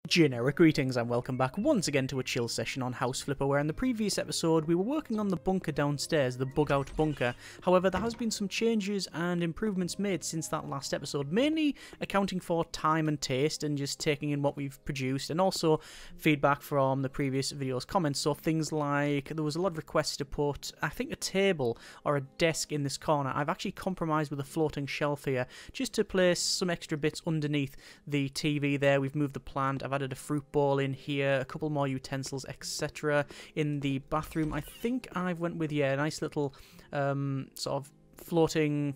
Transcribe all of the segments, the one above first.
Generic greetings and welcome back once again to a chill session on House Flipper, where in the previous episode we were working on the bunker downstairs, the bug out bunker. However, there has been some changes and improvements made since that last episode, mainly accounting for time and taste and just taking in what we've produced, and also feedback from the previous video's comments. So things like, there was a lot of requests to put, I think, a table or a desk in this corner. I've actually compromised with a floating shelf here just to place some extra bits underneath the TV there. We've moved the plant. I've added a fruit bowl in here, a couple more utensils, etc. In the bathroom, I think I've went with, yeah, a nice little sort of floating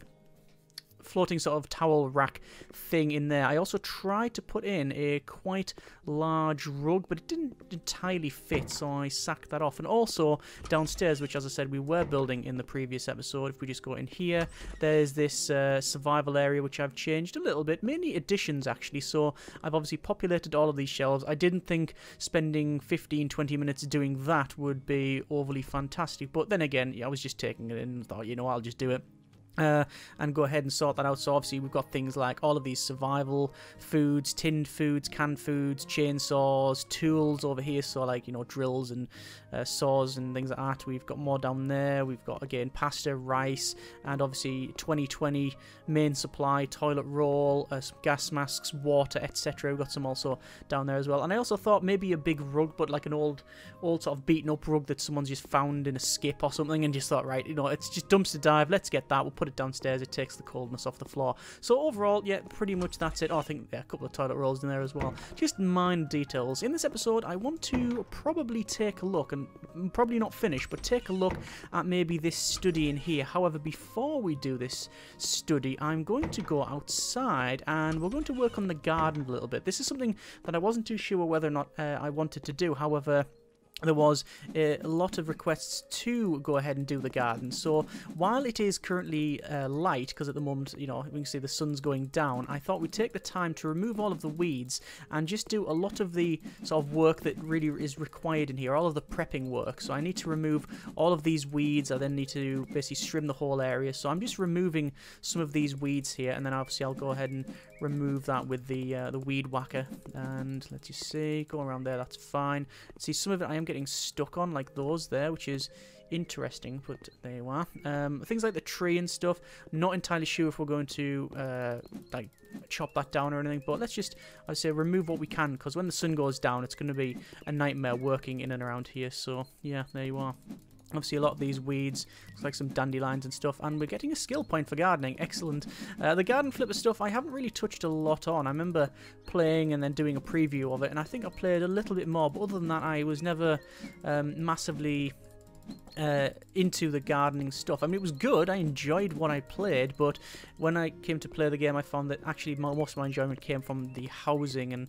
sort of towel rack thing in there. I also tried to put in a quite large rug, but it didn't entirely fit, so I sacked that off. And also downstairs, which, as I said, we were building in the previous episode, if we just go in here, there's this survival area which I've changed a little bit, mainly additions actually. So I've obviously populated all of these shelves. I didn't think spending 15-20 minutes doing that would be overly fantastic, but then again, I was just taking it in and thought, you know, I'll just do it. And go ahead and sort that out. So obviously we've got things like all of these survival foods, tinned foods, canned foods, chainsaws, tools over here, so like, you know, drills and saws and things like that. We've got more down there. We've got, again, pasta, rice, and obviously 2020 main supply, toilet roll, some gas masks, water, etc. We've got some also down there as well. And I also thought maybe a big rug, but like an old sort of beaten up rug that someone's just found in a skip or something, and just thought, right, you know, it's just dumpster dive, let's get that, we'll put it downstairs, it takes the coldness off the floor. So overall, yeah, pretty much that's it. Oh, I think, yeah, a couple of toilet rolls in there as well. Just minor details. In this episode, I want to probably take a look, and probably not finish, but take a look at maybe this study in here. However, before we do this study, I'm going to go outside and we're going to work on the garden a little bit. This is something that I wasn't too sure whether or not I wanted to do. However, there was a lot of requests to go ahead and do the garden. So while it is currently light, because at the moment, you know, we can see the sun's going down, I thought we'd take the time to remove all of the weeds and just do a lot of the sort of work that really is required in here, all of the prepping work. So I need to remove all of these weeds. I then need to basically trim the whole area. So I'm just removing some of these weeds here, and then obviously I'll go ahead and remove that with the weed whacker. And let's just see, go around there, that's fine. See, some of it I am getting stuck on, like those there, which is interesting, but there you are. Things like the tree and stuff, not entirely sure if we're going to like chop that down or anything, but let's just, I'd say, remove what we can, because when the sun goes down, it's going to be a nightmare working in and around here. So yeah, there you are. Obviously, a lot of these weeds, looks like some dandelions and stuff, and we're getting a skill point for gardening. Excellent. The garden flipper stuff, I haven't really touched a lot on. I remember playing and then doing a preview of it, and I think I played a little bit more, but other than that, I was never massively into the gardening stuff. I mean, it was good, I enjoyed what I played, but when I came to play the game, I found that actually most of my enjoyment came from the housing and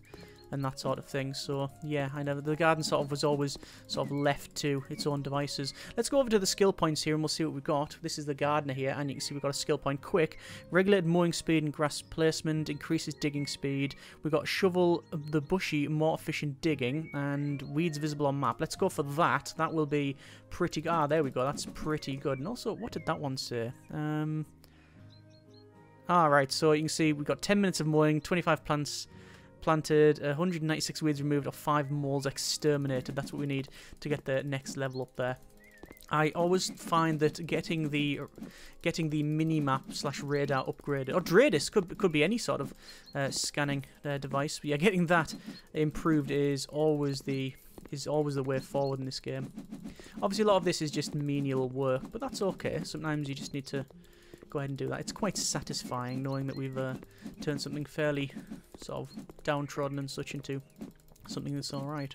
that sort of thing. So yeah, the garden sort of was always sort of left to its own devices. Let's go over to the skill points here and we'll see what we've got. This is the gardener here, and you can see we've got a skill point: quick, regulated mowing speed and grass placement, increases digging speed. We've got shovel the bushy, more efficient digging, and weeds visible on map. Let's go for that. That will be pretty good. Ah, there we go, that's pretty good. And also, what did that one say? Alright, so you can see we've got 10 minutes of mowing, 25 plants planted, 196 weeds removed, or 5 moles exterminated. That's what we need to get the next level up there. I always find that getting the mini-map / radar upgraded, or Dradis, could be any sort of scanning device, but yeah, getting that improved is always the way forward in this game. Obviously, a lot of this is just menial work, but that's okay. Sometimes you just need to go ahead and do that. It's quite satisfying knowing that we've turned something fairly sort of downtrodden and such into something that's alright.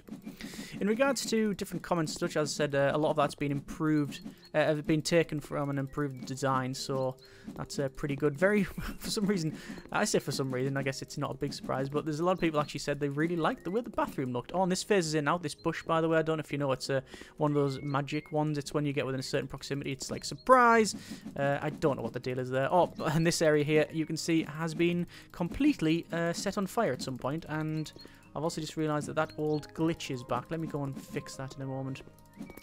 In regards to different comments, such as I said, a lot of that's been improved, have been taken from an improved design, so that's pretty good. Very, for some reason, I say for some reason, I guess it's not a big surprise, but there's a lot of people actually said they really liked the way the bathroom looked. Oh, and this phases in out, this bush, by the way, I don't know if you know, it's one of those magic ones. It's when you get within a certain proximity, it's like, surprise! I don't know what the deal is there. Oh, and this area here, you can see, has been completely set on fire at some point, and I've also just realised that that old glitch is back. Let me go and fix that in a moment.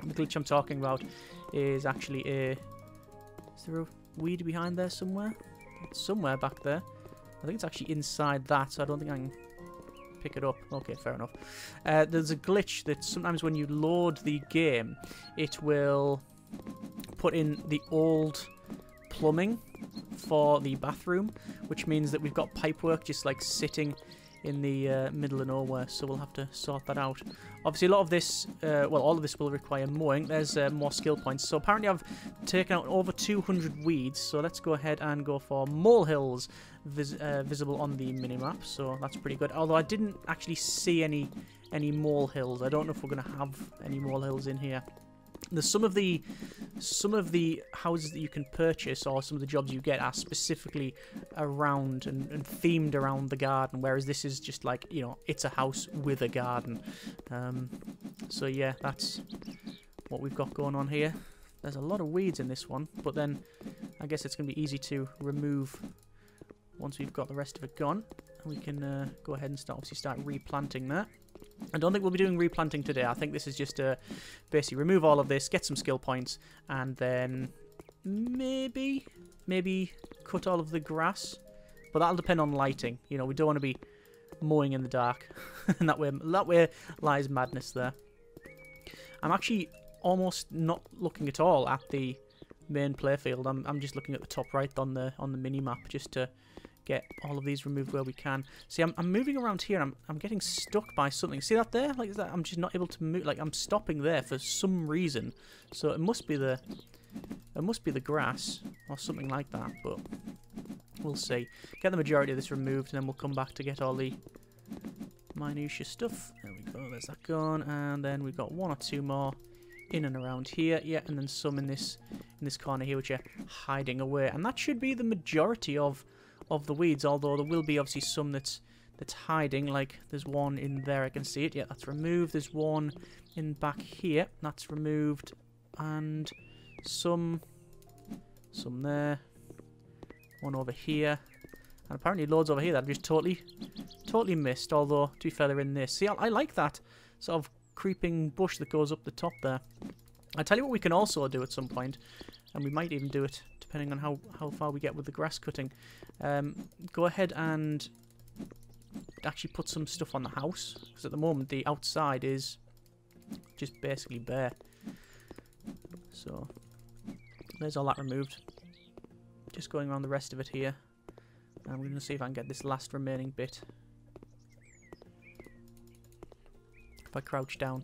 The glitch I'm talking about is actually a... Is there a weed behind there somewhere? It's somewhere back there. I think it's actually inside that, so I don't think I can pick it up. Okay, fair enough. There's a glitch that sometimes when you load the game, it will put in the old plumbing for the bathroom, which means that we've got pipework just like sitting in the middle of nowhere, so we'll have to sort that out. Obviously a lot of this, well, all of this will require mowing. There's more skill points. So apparently I've taken out over 200 weeds, so let's go ahead and go for molehills visible on the minimap, so that's pretty good. Although I didn't actually see any molehills. I don't know if we're going to have any molehills in here. There's some of the houses that you can purchase, or some of the jobs you get, are specifically around and themed around the garden, whereas this is just like, you know, it's a house with a garden. So yeah, that's what we've got going on here. There's a lot of weeds in this one, but then I guess it's going to be easy to remove once we've got the rest of it gone. We can go ahead and start replanting that. I don't think we'll be doing replanting today. I think this is just to basically remove all of this, get some skill points, and then maybe cut all of the grass. But that'll depend on lighting. You know, we don't want to be mowing in the dark. And that way lies madness there. I'm actually almost not looking at all at the main playfield. I'm just looking at the top right on the mini map just to get all of these removed where we can. See, I'm moving around here and I'm getting stuck by something. See that there? Like that, I'm just not able to move. Like I'm stopping there for some reason. So it must be the grass or something like that. But we'll see. Get the majority of this removed, and then we'll come back to get all the minutiae stuff. There we go. There's that gone, and then we've got one or two more in and around here. Yeah, and then some in this corner here, which are hiding away. And that should be the majority of the weeds, although there will be obviously some that's hiding. Like there's one in there, I can see it. Yeah, that's removed. There's one in back here, that's removed, and some there, one over here, and apparently loads over here that I've just totally missed. Although to be fair, they're in this. See, I like that sort of creeping bush that goes up the top there. I tell you what we can also do at some point, and we might even do it depending on how far we get with the grass cutting. Go ahead and actually put some stuff on the house, because at the moment the outside is just basically bare. So there's all that removed. Just going around the rest of it here, and we're going to see if I can get this last remaining bit. If I crouch down.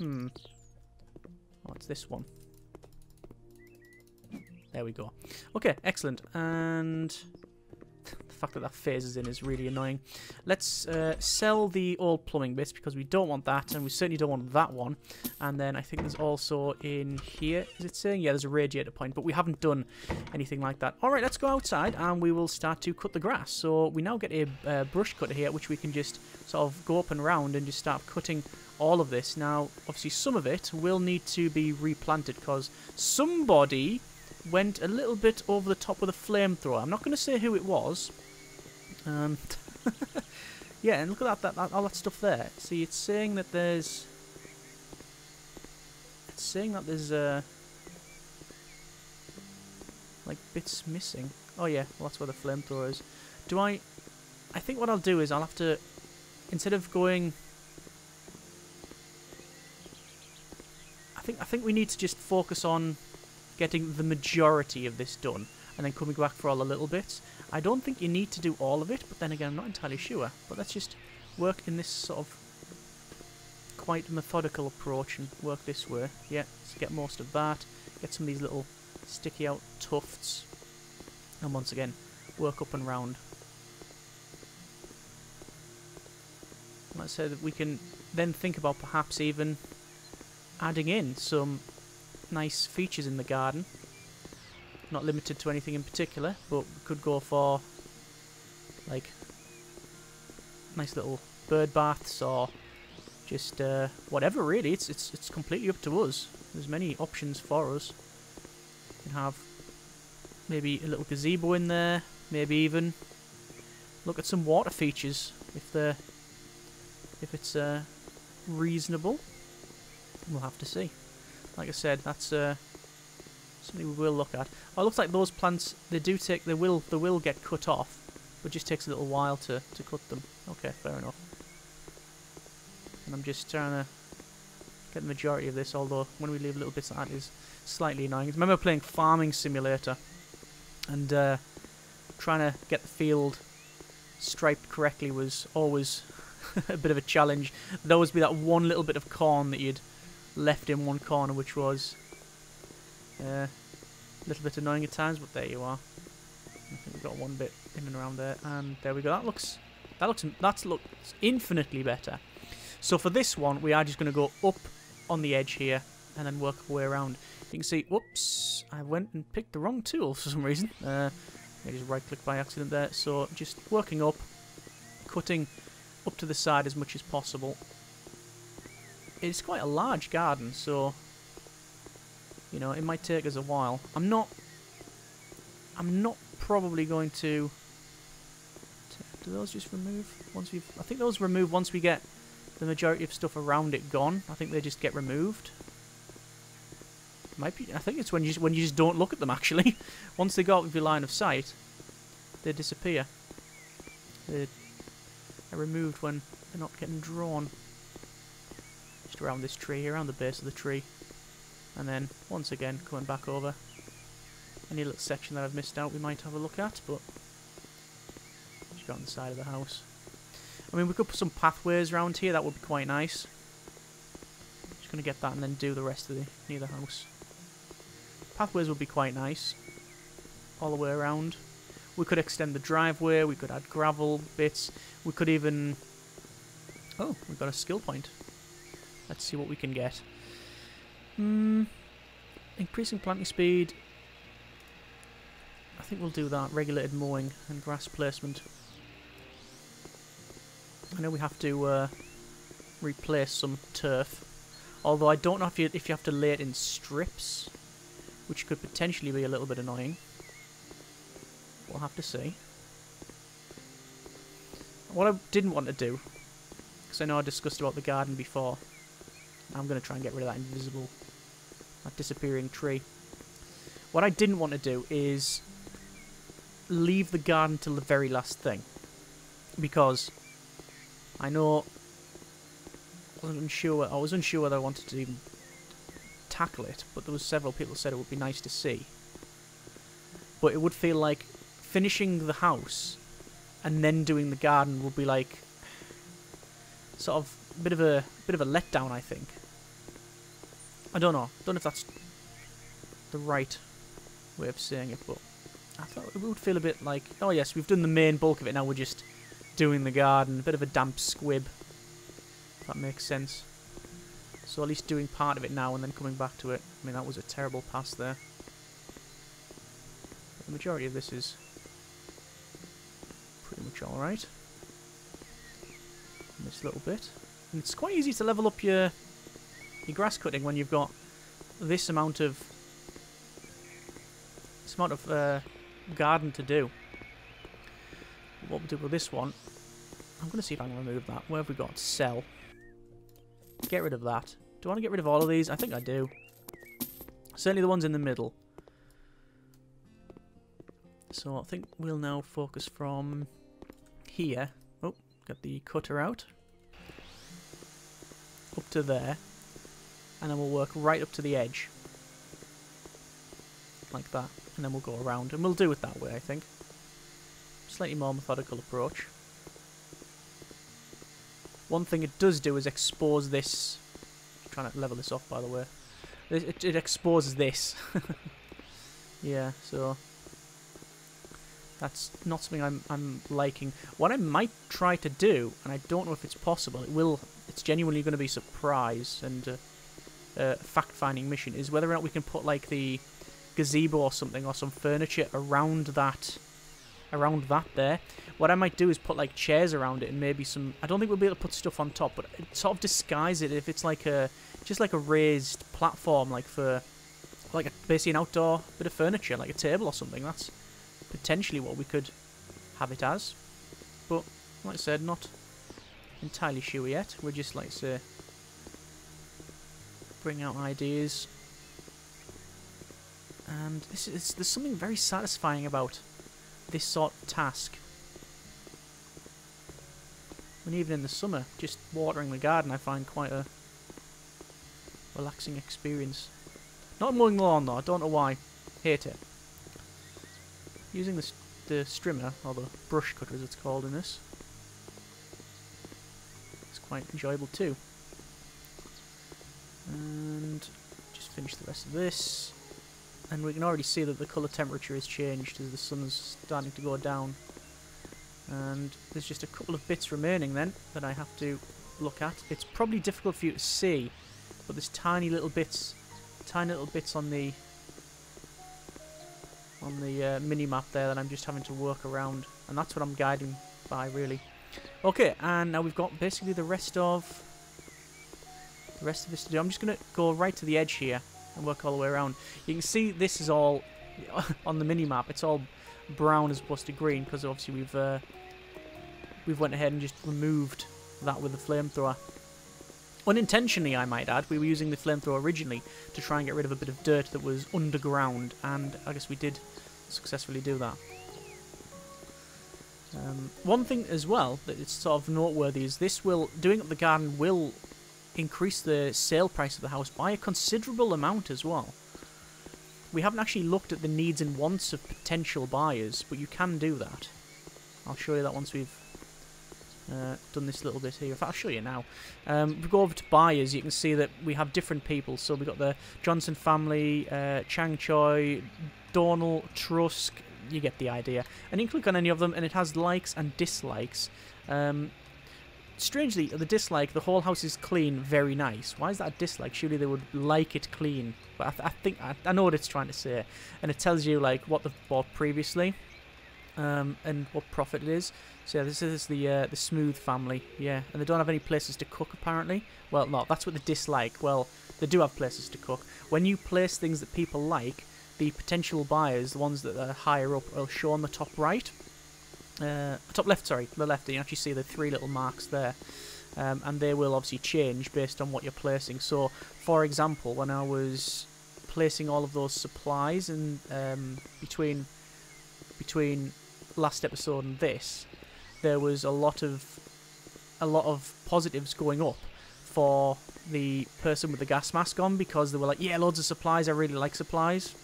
Oh, it's this one. There we go. Okay, excellent. And the fact that phases in is really annoying. Let's sell the old plumbing bits, because we don't want that, and we certainly don't want that one. And then I think there's also in here, is it saying? Yeah, there's a radiator point, but we haven't done anything like that. Alright, let's go outside and we will start to cut the grass. So we now get a brush cutter here, which we can just sort of go up and around and just start cutting all of this. Now, obviously some of it will need to be replanted, because somebody went a little bit over the top with a flamethrower. I'm not going to say who it was. Yeah, and look at that, all that stuff there. See, it's saying that there's like bits missing. Oh yeah, well that's where the flamethrower is. I think what I'll do is I'll have to, instead of going, I think we need to just focus on getting the majority of this done, and then coming back for all the little bits. I don't think you need to do all of it, but then again, I'm not entirely sure. But let's just work in this sort of quite methodical approach and work this way. Yeah, let's get most of that. Get some of these little sticky out tufts, and once again, work up and round. Let's say that we can then think about perhaps even adding in some nice features in the garden. Not limited to anything in particular, but we could go for like nice little bird baths, or just whatever really. It's completely up to us. There's many options for us. We can have maybe a little gazebo in there, maybe even look at some water features if it's reasonable. We'll have to see. Like I said, that's something we will look at. Oh, it looks like those plants, they will get cut off. but just takes a little while to cut them. Okay, fair enough. And I'm just trying to get the majority of this, although when we leave little bits like that is slightly annoying. I remember playing Farming Simulator and trying to get the field striped correctly was always a bit of a challenge. There'd always be that one little bit of corn that you'd left in one corner, which was a little bit annoying at times, but there you are. I think we've got one bit in and around there, and there we go. That looks infinitely better. So for this one, we are just going to go up on the edge here and then work our way around. You can see, whoops, I went and picked the wrong tool for some reason. I just right-clicked by accident there. So just working up, cutting up to the side as much as possible. It's quite a large garden, so you know it might take us a while. I'm not probably going to. Do those just remove once we've? I think those remove once we get the majority of stuff around it gone. I think they just get removed. Might be. I think it's when you just don't look at them actually. Once they go out of your line of sight, they disappear. They're removed when they're not getting drawn. Just around this tree, around the base of the tree, and then once again coming back over. Any little section that I've missed out, we might have a look at, but just go on the side of the house. I mean, we could put some pathways around here. That would be quite nice. Just gonna get that and then do the rest of the near the house. Pathways would be quite nice, all the way around. We could extend the driveway. We could add gravel bits. We could even. Oh, we've got a skill point. Let's see what we can get. Increasing planting speed. I think we'll do that. Regulated mowing and grass placement. I know we have to replace some turf. Although I don't know if you have to lay it in strips, which could potentially be a little bit annoying. We'll have to see. What I didn't want to do, because I know I discussed about the garden before, I'm going to try and get rid of that disappearing tree. What I didn't want to do is leave the garden till the very last thing, because I know I was unsure whether I wanted to even tackle it, but there was several people who said it would be nice to see. But it would feel like finishing the house and then doing the garden would be like sort of a bit of a letdown, I think. I don't know. Don't know if that's the right way of saying it, but I thought it would feel a bit like, oh yes, we've done the main bulk of it, now we're just doing the garden. A bit of a damp squib, if that makes sense. So at least doing part of it now and then coming back to it. I mean, that was a terrible pass there. But the majority of this is pretty much alright. This little bit. And it's quite easy to level up your grass cutting when you've got this amount of garden to do. What we'll do with this one, I'm going to see if I can remove that. Where have we got? Sell. Get rid of that. Do I want to get rid of all of these? I think I do. Certainly the ones in the middle. So I think we'll now focus from here. Oh, got the cutter out. Up to there. And then we'll work right up to the edge. Like that. And then we'll go around. And we'll do it that way, I think. Slightly more methodical approach. One thing it does do is expose this. I'm trying to level this off, by the way. It exposes this. Yeah, so that's not something I'm liking. What I might try to do, and I don't know if it's possible, it's genuinely going to be a surprise and a fact-finding mission, is whether or not we can put like the gazebo or something or some furniture around that there. What I might do is put like chairs around it and maybe some. I don't think we'll be able to put stuff on top, but sort of disguise it if it's like just like a raised platform, like for like basically an outdoor bit of furniture, like a table or something. That's potentially what we could have it as. But like I said, not entirely sure yet. We're just, like I say, bring out ideas. And there's something very satisfying about this sort of task. And even in the summer, just watering the garden I find quite a relaxing experience. Not mowing the lawn though, I don't know why. Hate it. Using the strimmer, or the brush cutter as it's called in this, it's quite enjoyable too. And just finish the rest of this. And we can already see that the colour temperature has changed as the sun's starting to go down. And there's just a couple of bits remaining then that I have to look at. It's probably difficult for you to see, but there's tiny little bits on the mini map there that I'm just having to work around, and that's what I'm guiding by really. Okay, and now we've got basically the rest of this to do. I'm just gonna go right to the edge here and work all the way around. You can see this is all on the mini map. It's all brown as opposed to green because obviously we've went ahead and just removed that with the flamethrower. Unintentionally, I might add. We were using the flamethrower originally to try and get rid of a bit of dirt that was underground, and I guess we did successfully do that. One thing as well that is sort of noteworthy is doing up the garden will increase the sale price of the house by a considerable amount as well. We haven't actually looked at the needs and wants of potential buyers, but you can do that. I'll show you that once we've done this little bit here. In fact, I'll show you now. If we go over to buyers, you can see that we have different people. So we've got the Johnson family, Chang Choi, Donald, Trusk, you get the idea. And you can click on any of them, and it has likes and dislikes. Strangely, the dislike, the whole house is clean, very nice. Why is that a dislike? Surely they would like it clean. But I know what it's trying to say. And it tells you like what they've bought previously. And what profit it is. So yeah, this is the Smooth family, yeah, and they don't have any places to cook apparently. Well, no, that's what they dislike. Well, they do have places to cook. When you place things that people like, the potential buyers, the ones that are higher up, will show on the top right, top left, sorry, the left. You actually see the three little marks there, and they will obviously change based on what you're placing. So, for example, when I was placing all of those supplies and between last episode and this, there was a lot of positives going up for the person with the gas mask on, because they were like, yeah, loads of supplies, I really like supplies.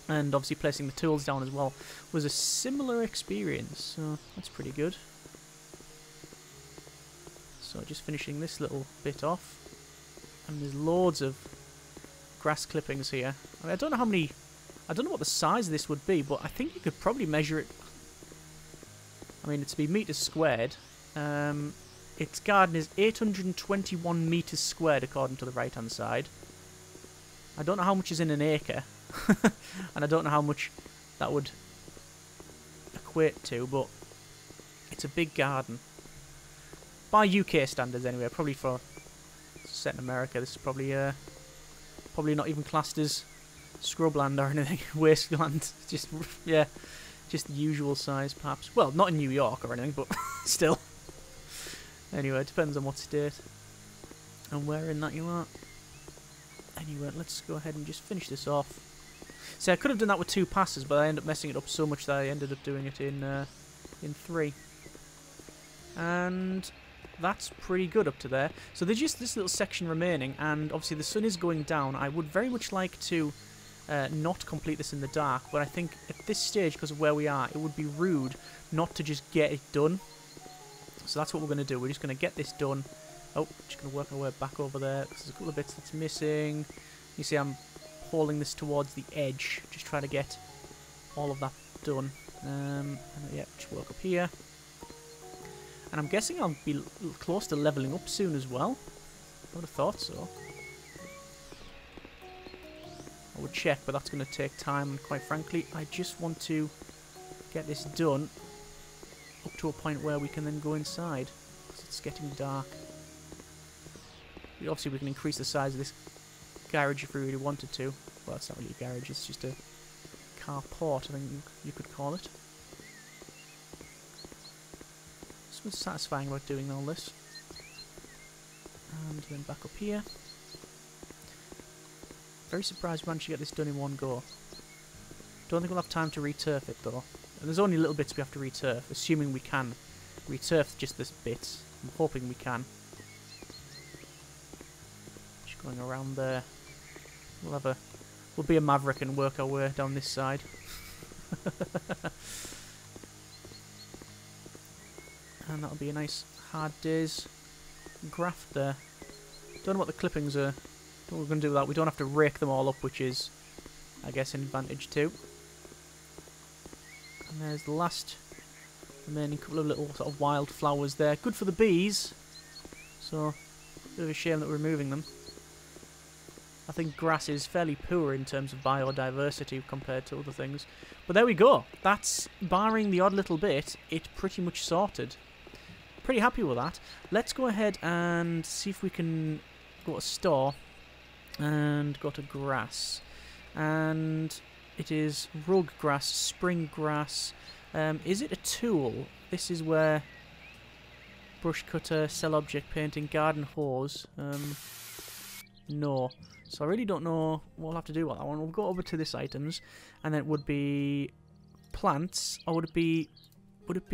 And obviously placing the tools down as well was a similar experience, so that's pretty good. So just finishing this little bit off, and there's loads of grass clippings here. I mean, I don't know what the size of this would be, but I think you could probably measure it. I mean, it's to be meters squared. Its garden is 821 meters squared according to the right hand side. I don't know how much is in an acre, and I don't know how much that would equate to, but it's a big garden. By UK standards anyway, probably for set in America, this is probably not even classed as scrubland or anything, wasteland. Just, yeah, just the usual size perhaps. Well, not in New York or anything, but still. Anyway, it depends on what state and where in that you are. Anyway, let's go ahead and just finish this off. See, I could have done that with 2 passes, but I ended up messing it up so much that I ended up doing it in 3. And that's pretty good up to there. So there's just this little section remaining, and obviously the sun is going down. I would very much like to not complete this in the dark, but I think at this stage, because of where we are, it would be rude not to just get it done. So that's what we're going to do. We're just going to get this done. Oh, just going to work our way back over there, because there's a couple of bits that's missing. You see I'm holding this towards the edge, just trying to get all of that done. And yeah, just work up here. And I'm guessing I'll be close to leveling up soon as well. I would have thought so. I would check, but that's going to take time, and quite frankly, I just want to get this done up to a point where we can then go inside, because it's getting dark. Obviously we can increase the size of this garage if we really wanted to. Well, it's not really a garage, it's just a carport, I think you could call it. So what's satisfying about doing all this. And then back up here. Very surprised we managed to get this done in one go. Don't think we'll have time to returf it though. And there's only little bits we have to returf, assuming we can returf just this bits. I'm hoping we can. Just going around there. We'll be a maverick and work our way down this side. And that'll be a nice hard day's graft there. Don't know what the clippings are. We're going to do that. We don't have to rake them all up, which is, I guess, an advantage too. And there's the last remaining couple of little sort of wild flowers there. Good for the bees. So, bit of a shame that we're removing them. I think grass is fairly poor in terms of biodiversity compared to other things. But there we go. That's, barring the odd little bit, it pretty much sorted. Pretty happy with that. Let's go ahead and see if we can go to store and go to grass. And it is rug grass, spring grass. Is it a tool? This is where brush cutter, cell object painting, garden hose. No. So I really don't know what we'll have to do with that one. We'll go over to this items, and then it would be plants, or would it be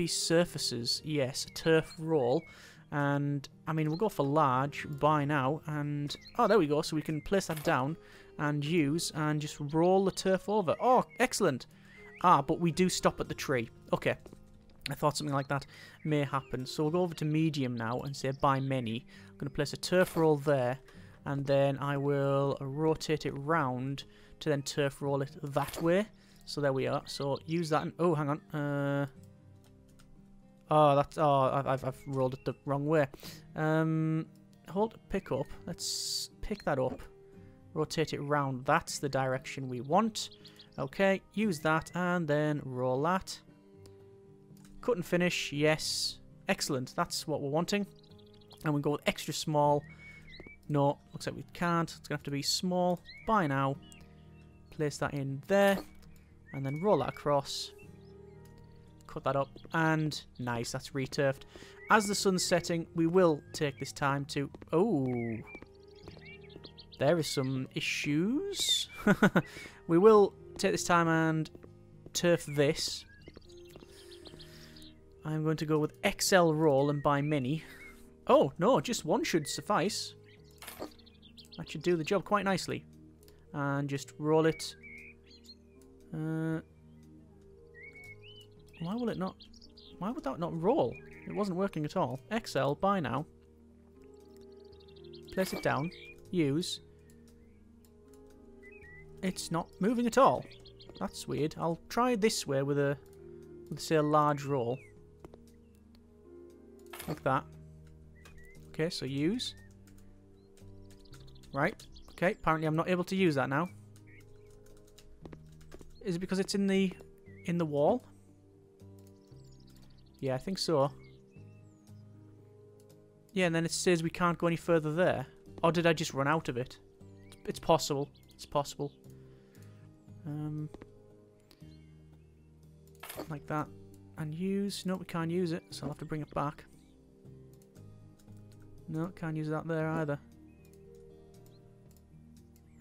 surfaces? Yes, turf roll. And I mean, we'll go for large, buy now, and oh, there we go. So we can place that down and use and just roll the turf over. Oh, excellent. Ah, but we do stop at the tree. Okay. I thought something like that may happen. So we'll go over to medium now and say buy many. I'm going to place a turf roll there, and then I will rotate it round to then turf roll it that way. So there we are. So use that. And, oh, hang on. I've rolled it the wrong way. Hold pick up. Let's pick that up. Rotate it round. That's the direction we want. Okay, use that and then roll that. Cut and finish. Yes. Excellent. That's what we're wanting. And we go with extra small. No, looks like we can't. It's going to have to be small. Buy now. Place that in there. And then roll that across. Cut that up. And nice, that's returfed. As the sun's setting, we will take this time to... Oh. There is some issues. We will take this time and turf this. I'm going to go with XL roll and buy mini. Oh, no, just one should suffice. That should do the job quite nicely. And just roll it. Why will it not... Why would that not roll? It wasn't working at all. XL, buy now. Place it down. Use. It's not moving at all. That's weird. I'll try this way with a... say a large roll. Like that. Okay, so use. Right. Okay, apparently I'm not able to use that now. Is it because it's in the wall? Yeah, I think so. Yeah, and then it says we can't go any further there. Or did I just run out of it? It's possible. It's possible. Like that. And use. No, we can't use it, so I'll have to bring it back. No, can't use that there either.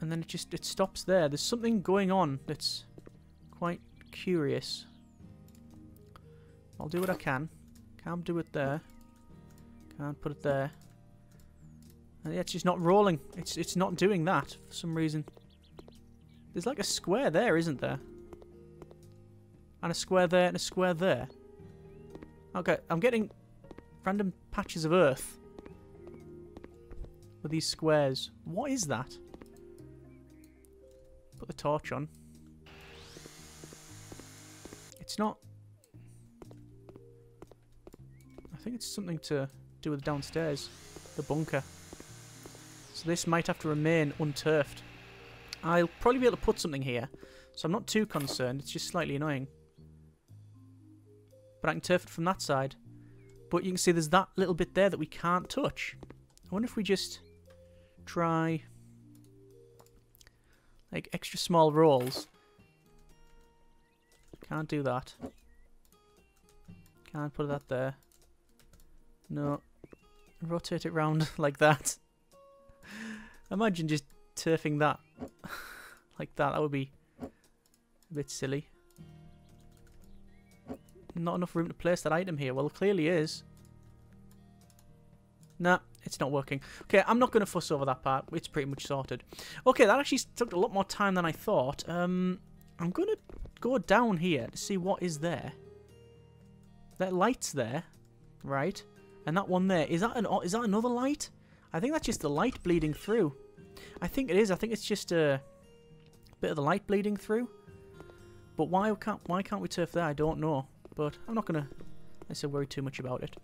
And then it stops there. There's something going on that's quite curious. I'll do what I can. Can't do it there. Can't put it there. And yeah, it's just not rolling. It's not doing that for some reason. There's like a square there, isn't there? And a square there and a square there. Okay, I'm getting random patches of earth with these squares. What is that? Put the torch on. It's not... I think it's something to do with downstairs. The bunker. So this might have to remain unturfed. I'll probably be able to put something here. So I'm not too concerned. It's just slightly annoying. But I can turf it from that side. But you can see there's that little bit there that we can't touch. I wonder if we just try like extra small rolls. Can't do that. Can't put that there. No. Rotate it round like that. Imagine just turfing that like that. That would be a bit silly. Not enough room to place that item here. Well, it clearly is. Nah, it's not working. Okay, I'm not going to fuss over that part. It's pretty much sorted. Okay, that actually took a lot more time than I thought. I'm going to go down here to see what is there. That light's there, right? And that one there, is that another light? I think that's just the light bleeding through. I think it is. I think it's just a bit of the light bleeding through. But why can't we turf there? I don't know. But I'm not going to... I said worry too much about it.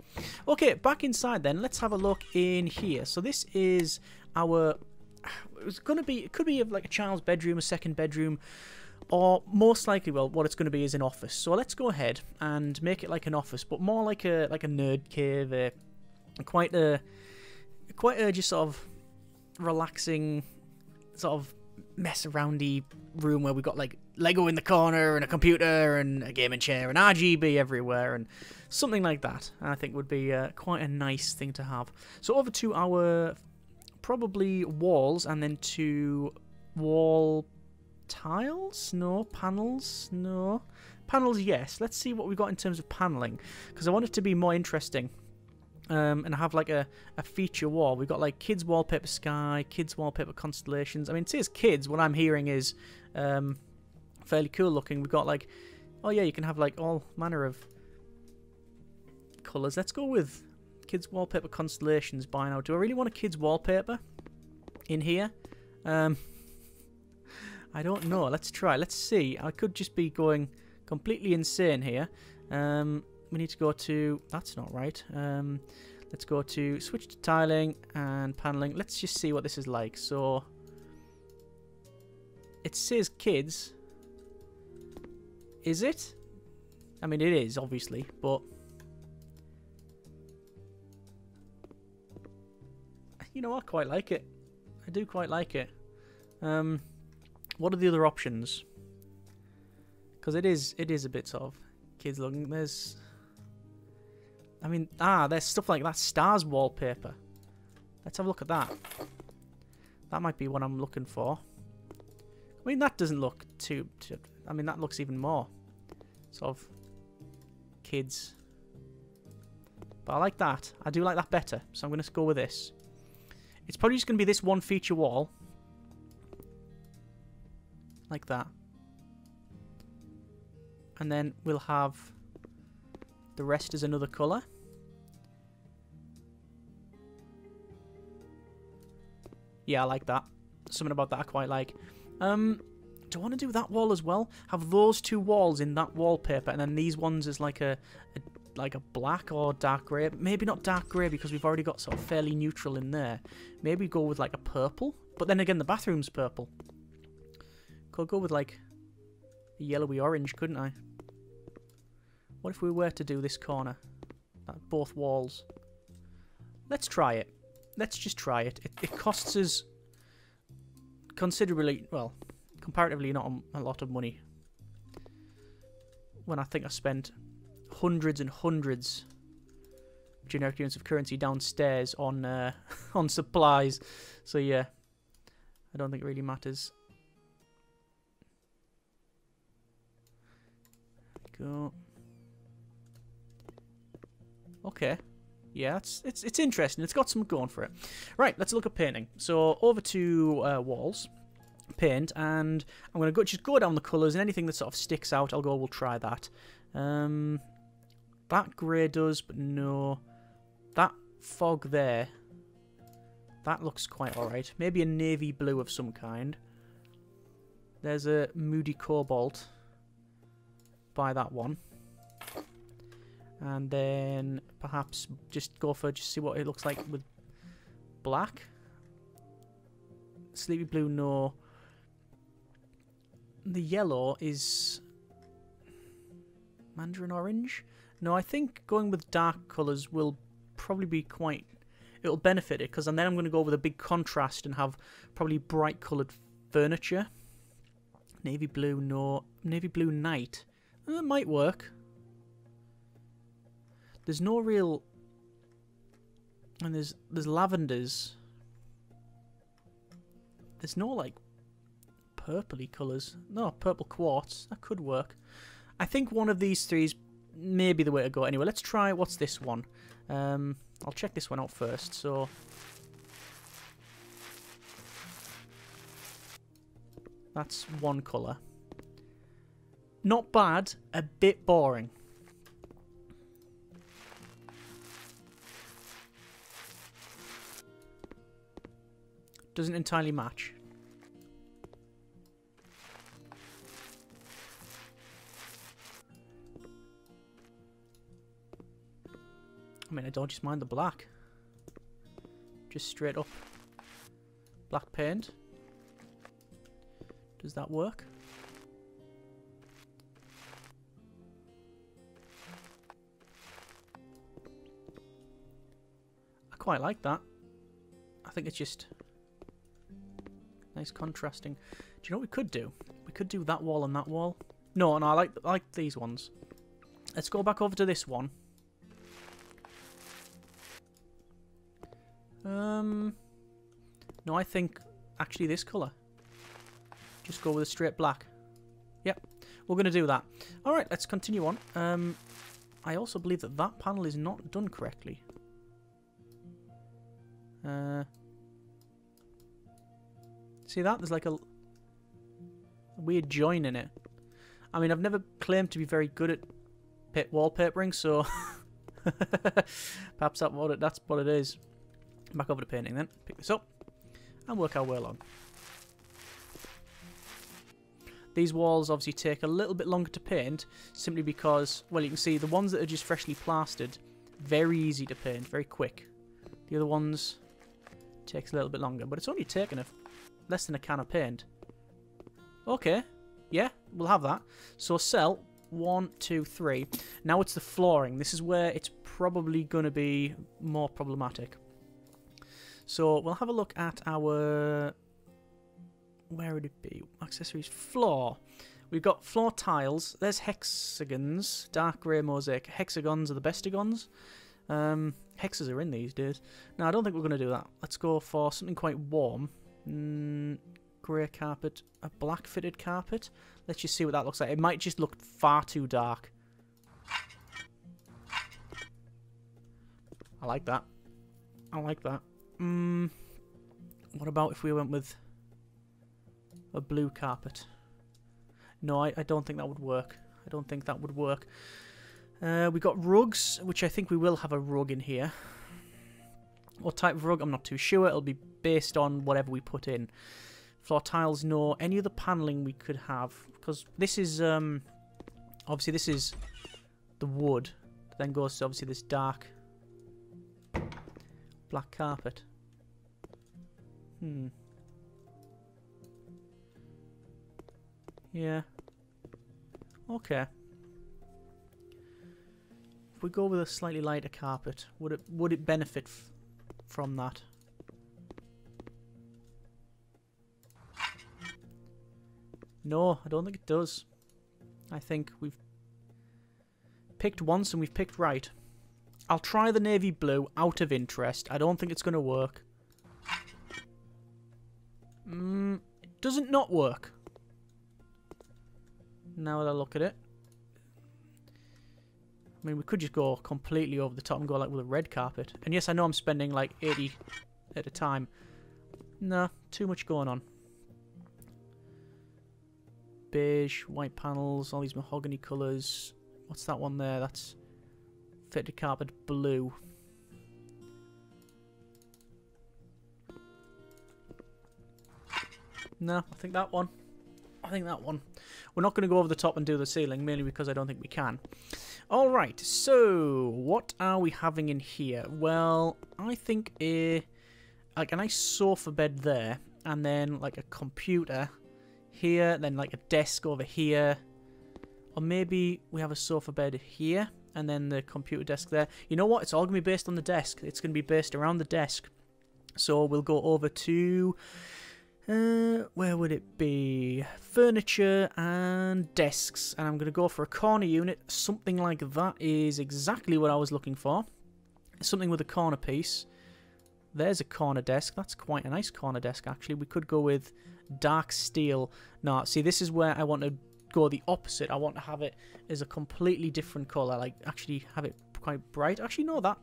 Okay, back inside then. Let's have a look in here. So this is our... It could be like a child's bedroom, a second bedroom, or most likely, well, what it's going to be is an office. So let's go ahead and make it like an office, but more like a nerd cave, quite a just sort of relaxing, sort of mess aroundy room where we've got like Lego in the corner and a computer and a gaming chair and RGB everywhere and something like that. I think would be quite a nice thing to have. So over to our probably walls, and then to wall tiles? No. Panels? No. Panels, yes. Let's see what we've got in terms of paneling, because I want it to be more interesting. And have like a feature wall. We've got like kids wallpaper sky, kids wallpaper constellations. I mean, it says kids. What I'm hearing is fairly cool looking. We've got like, oh yeah, you can have like all manner of colours. Let's go with kids wallpaper constellations by now. Do I really want a kids wallpaper in here? I don't know. Let's try. Let's see. I could just be going completely insane here. We need to go to... That's not right. Let's go to... Switch to tiling and paneling. Let's just see what this is like. So... It says kids. Is it? I mean, it is, obviously, but... You know, I quite like it. I do quite like it. What are the other options? Because it is a bit sort of kids looking. There's... I mean, there's stuff like that. Stars wallpaper. Let's have a look at that. That might be what I'm looking for. I mean, that doesn't look too... I mean, that looks even more sort of kids. But I like that. I do like that better. So I'm going to go with this. It's probably just going to be this one feature wall. Like that. And then we'll have... The rest is another colour. Yeah, I like that. Something about that I quite like. Do I want to do that wall as well? Have those two walls in that wallpaper, and then these ones as like a black or dark grey. Maybe not dark grey because we've already got sort of fairly neutral in there. Maybe go with like a purple. But then again, the bathroom's purple. Could go with like a yellowy orange, couldn't I? What if we were to do this corner? Both walls. Let's try it. Let's just try it. It costs us considerably, well, comparatively not a lot of money. When I think I spent hundreds and hundreds of generic units of currency downstairs on on supplies. So yeah, I don't think it really matters. Go. Okay. Yeah, it's interesting. It's got some going for it. Right, let's look at painting. So over to walls, paint, and I'm going to just go down the colours, and anything that sort of sticks out, we'll try that. That grey does, but no. That fog there, that looks quite alright. Maybe a navy blue of some kind. There's a moody cobalt by that one. And then perhaps just see what it looks like with black. Sleepy blue, no. The yellow is mandarin orange. No, I think going with dark colours will probably be quite... It'll benefit it, because then I'm going to go with a big contrast and have probably bright coloured furniture. Navy blue, no. Navy blue night. That might work. There's no real... And there's lavenders. There's no, like, purpley colours. No, purple quartz. That could work. I think one of these three is maybe the way to go. Anyway, let's try... What's this one? I'll check this one out first. So that's one colour. Not bad, a bit boring. Doesn't entirely match. I mean, I don't just mind the black. Just straight up black paint. Does that work? I quite like that. I think it's just nice contrasting. Do you know what we could do? We could do that wall and that wall. No, I like these ones. Let's go back over to this one. No, I think actually this colour. Just go with a straight black. Yep, we're going to do that. Alright, let's continue on. I also believe that that panel is not done correctly. See that? There's like a weird join in it. I mean, I've never claimed to be very good at wallpapering, so perhaps that's what it is. Back over to painting then. Pick this up and work our way along. These walls obviously take a little bit longer to paint, simply because, well, you can see the ones that are just freshly plastered, very easy to paint, very quick. The other ones takes a little bit longer, but it's only taken less than a can of paint. Okay, yeah, we'll have that. So cell 1, 2, 3. Now it's the flooring. This is where it's probably going to be more problematic. So we'll have a look at our, where would it be? Accessories, floor. We've got floor tiles. There's hexagons, dark grey mosaic. Hexagons are the bestigons. Hexes are in these days. No, I don't think we're going to do that. Let's go for something quite warm. Grey carpet, a black fitted carpet. Let's just see what that looks like. It might just look far too dark. I like that. I like that. What about if we went with a blue carpet? No, I don't think that would work. I don't think that would work. We got rugs, which I think we will have a rug in here. What type of rug? I'm not too sure. It'll be based on whatever we put in. Floor tiles, no. Any other paneling we could have, because this is obviously this is the wood. Then goes to obviously this dark black carpet. Yeah. Okay. If we go with a slightly lighter carpet, would it benefit from that? No, I don't think it does. I think we've picked once and we've picked right. I'll try the navy blue out of interest. I don't think it's going to work. It doesn't not work. Now that I look at it. I mean, we could just go completely over the top and go like with a red carpet. And yes, I know I'm spending like 80 at a time. Nah, too much going on. Beige, white panels, all these mahogany colours. What's that one there? That's fitted carpet blue. No, I think that one. I think that one. We're not going to go over the top and do the ceiling, mainly because I don't think we can. Alright, so what are we having in here? Well, I think like a nice sofa bed there, and then like a computer here, then like a desk over here. Or maybe we have a sofa bed here, and then the computer desk there. You know what? It's all going to be based on the desk. It's going to be based around the desk. So we'll go over to... where would it be? Furniture and desks. And I'm going to go for a corner unit. Something like that is exactly what I was looking for. Something with a corner piece. There's a corner desk. That's quite a nice corner desk, actually. We could go with dark steel. No, see, this is where I want to go the opposite. I want to have it as a completely different colour. Like, actually have it quite bright. Actually, no,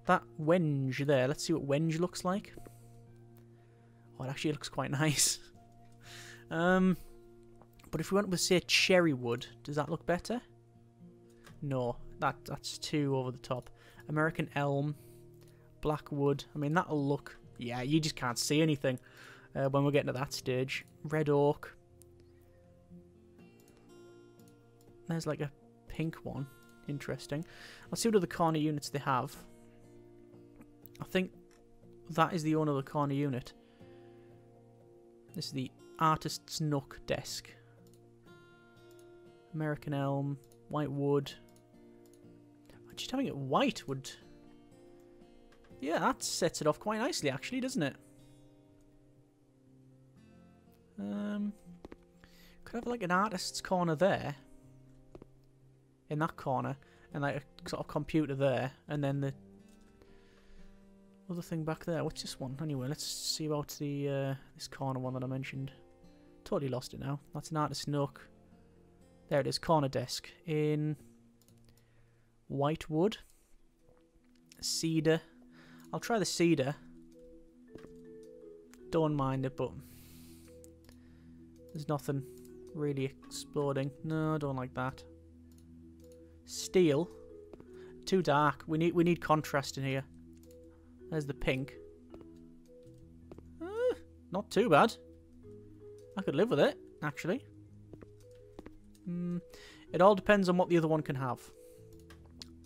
that wenge there. Let's see what wenge looks like. Oh, it actually looks quite nice. But if we went with, say, cherry wood, does that look better? No, that's too over the top. American elm, black wood. I mean, that'll look... Yeah, you just can't see anything when we're getting to that stage. Red oak. There's like a pink one. Interesting. Let's see what other corner units they have. I think that is the owner of the corner unit. This is the artist's nook desk. American elm, white wood. Just having it white would... Yeah, that sets it off quite nicely, actually, doesn't it? Could have like an artist's corner there. In that corner. And like a sort of computer there. And then the other thing back there. What's this one? Anyway, let's see about the this corner one that I mentioned. Totally lost it now. That's an artist's nook. There it is, corner desk. In white wood. Cedar. I'll try the cedar. Don't mind it, but there's nothing really exploding. No, I don't like that. Steel. Too dark. We need contrast in here. There's the pink. Not too bad. I could live with it, actually. It all depends on what the other one can have.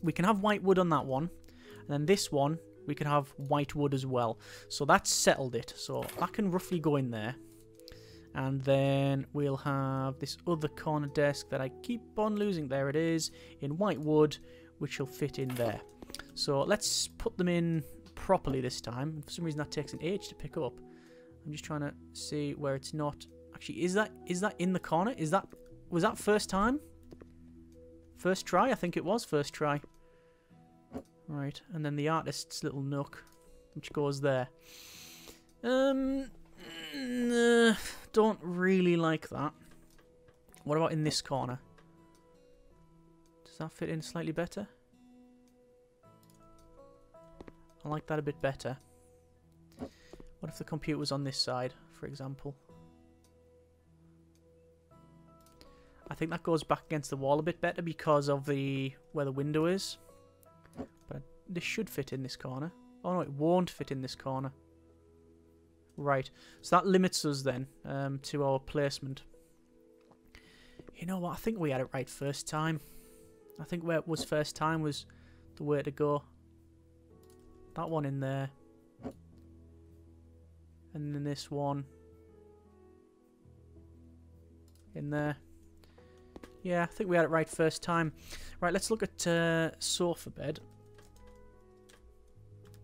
We can have white wood on that one. And then this one, we can have white wood as well. So that's settled it. So that can roughly go in there. And then we'll have this other corner desk that I keep on losing. There it is. In white wood, which will fit in there. So let's put them in properly this time. For some reason that takes an age to pick up. I'm just trying to see where it's not. Actually, is that in the corner? Was that first time? First try? I think it was first try. Right, and then the artist's little nook, which goes there. Don't really like that. What about in this corner? Does that fit in slightly better? I like that a bit better. What if the computer was on this side, for example? I think that goes back against the wall a bit better because of where the window is. But this should fit in this corner. Oh no, it won't fit in this corner. Right, so that limits us then to our placement. You know what, I think we had it right first time. I think where it was first time was the way to go. That one in there. And then this one. In there. Yeah, I think we had it right first time. Right, let's look at sofa bed.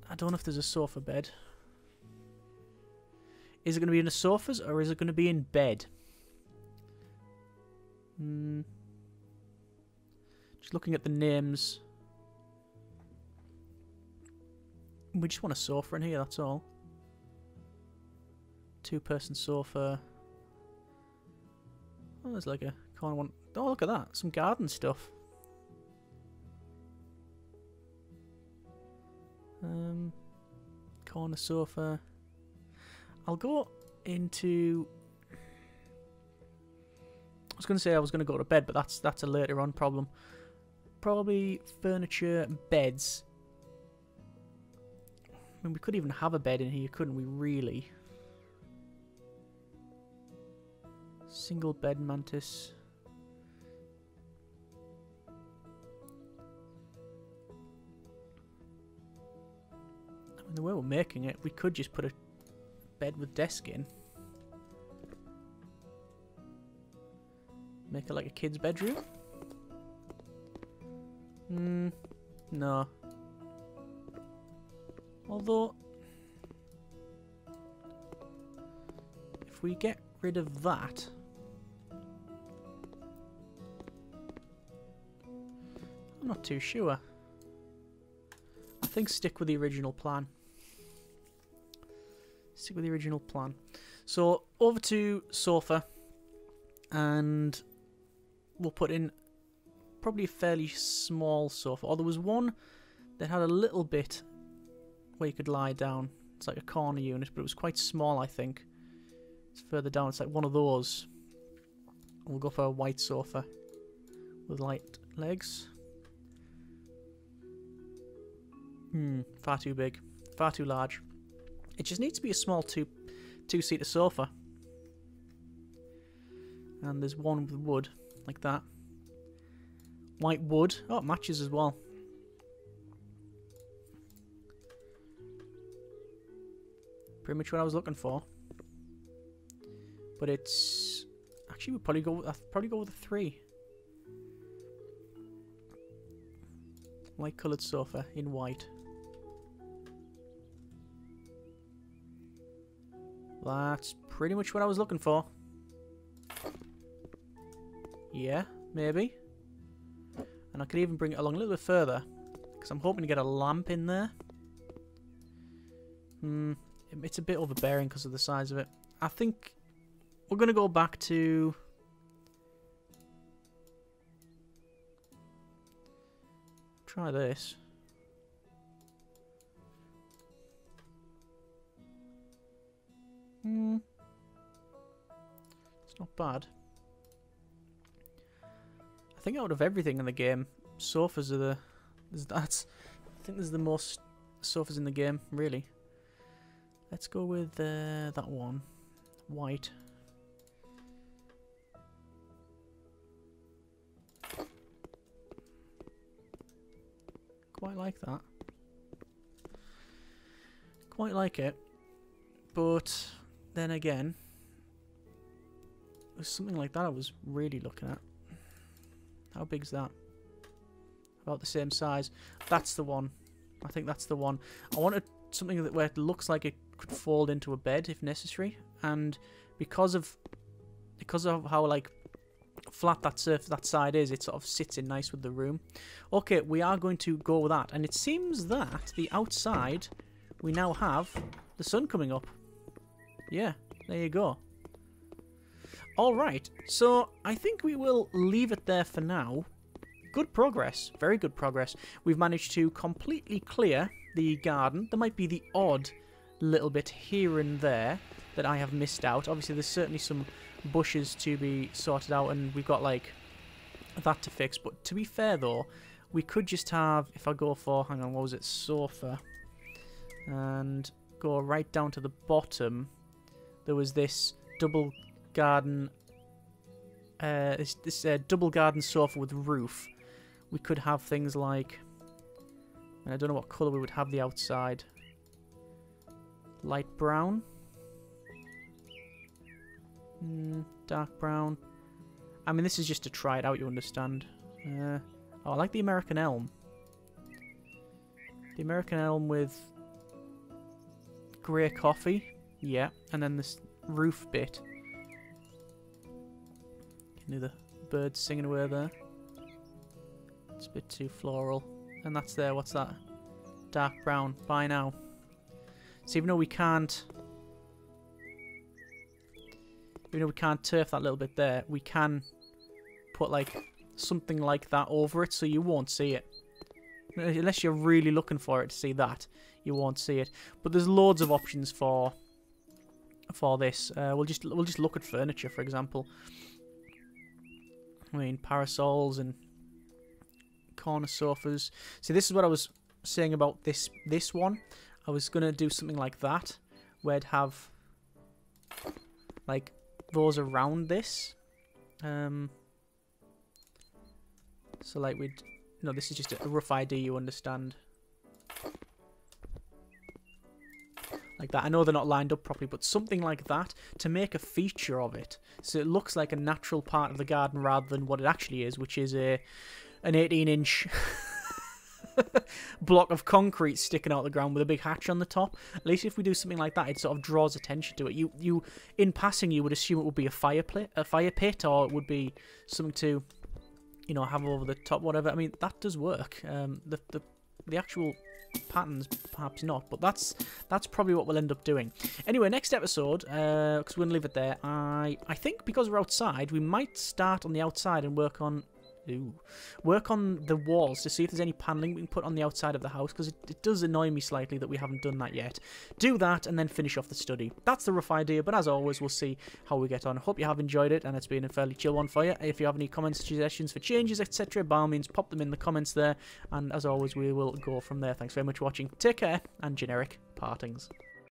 I don't know if there's a sofa bed. Is it going to be in the sofas or is it going to be in bed? Just looking at the names. We just want a sofa in here, that's all. Two-person sofa. Oh, there's like a corner one. Oh, look at that. Some garden stuff. Corner sofa. I'll go into... I was going to say I was going to go to bed, but that's a later on problem. Probably furniture, beds. I mean, we could even have a bed in here, couldn't we, really? Single bed mantis. I mean, the way we're making it, we could just put a bed with desk in. Make it like a kid's bedroom? No. Although, if we get rid of that, I'm not too sure. I think stick with the original plan. Stick with the original plan. So, over to sofa, and we'll put in probably a fairly small sofa. Or there was one that had a little bit where you could lie down. It's like a corner unit, but it was quite small, I think. It's further down. It's like one of those. We'll go for a white sofa with light legs. Far too big. Far too large. It just needs to be a small two-seater sofa. And there's one with wood, like that. White wood. Oh, it matches as well. Pretty much what I was looking for. But it's... Actually, I'd probably go with a 3. Light coloured sofa in white. That's pretty much what I was looking for. Yeah, maybe. And I could even bring it along a little bit further, because I'm hoping to get a lamp in there. It's a bit overbearing because of the size of it. I think we're going to go back to... Try this. It's not bad. I think out of everything in the game, sofas are the... I think there's the most sofas in the game, really. Let's go with that one. White. Quite like that. Quite like it. But then again, there's something like that I was really looking at. How big's that? About the same size. That's the one. I think that's the one. I wanted something that where it looks like it could fold into a bed if necessary, and because of how like flat that side is, it sort of sits in nice with the room. Okay, we are going to go with that, and it seems that the outside we now have the sun coming up. Yeah, there you go. Alright, so I think we will leave it there for now. Good progress, very good progress. We've managed to completely clear the garden. There might be the odd little bit here and there that I have missed out. Obviously, there's certainly some bushes to be sorted out, and we've got like that to fix. But to be fair though, we could just have, if I go for, hang on, what was it, sofa, and go right down to the bottom, there was this double garden, double garden sofa with roof. We could have things like, and I don't know what colour we would have the outside. Light brown. Dark brown. I mean, this is just to try it out, you understand. Oh, I like the American elm. The American elm with grey coffee. Yeah, and then this roof bit. Can hear the birds singing away there. It's a bit too floral. And that's there, what's that? Dark brown. Bye now. So even though we can't turf that little bit there, we can put like something like that over it so you won't see it. Unless you're really looking for it to see that, you won't see it. But there's loads of options for this. We'll just look at furniture, for example. I mean, parasols and corner sofas. See, this is what I was saying about this one. I was gonna do something like that, where I'd have like those around this. So like this is just a rough idea, you understand. Like that. I know they're not lined up properly, but something like that to make a feature of it, so it looks like a natural part of the garden rather than what it actually is, which is an 18-inch block of concrete sticking out the ground with a big hatch on the top. At least if we do something like that, it sort of draws attention to it. You in passing, you would assume it would be a fire pit, or it would be something to, have over the top, whatever. I mean, that does work. The actual patterns perhaps not, but that's probably what we'll end up doing. Anyway, next episode, because we're gonna leave it there. I think because we're outside, we might start on the outside and work on Ooh. Work on the walls to see if there's any paneling we can put on the outside of the house, because it does annoy me slightly that we haven't done that yet. Do that and then finish off the study. That's the rough idea, but as always, we'll see how we get on. Hope you have enjoyed it and it's been a fairly chill one for you. If you have any comments, suggestions for changes, etc., by all means, pop them in the comments there. And as always, we will go from there. Thanks very much for watching. Take care and generic partings.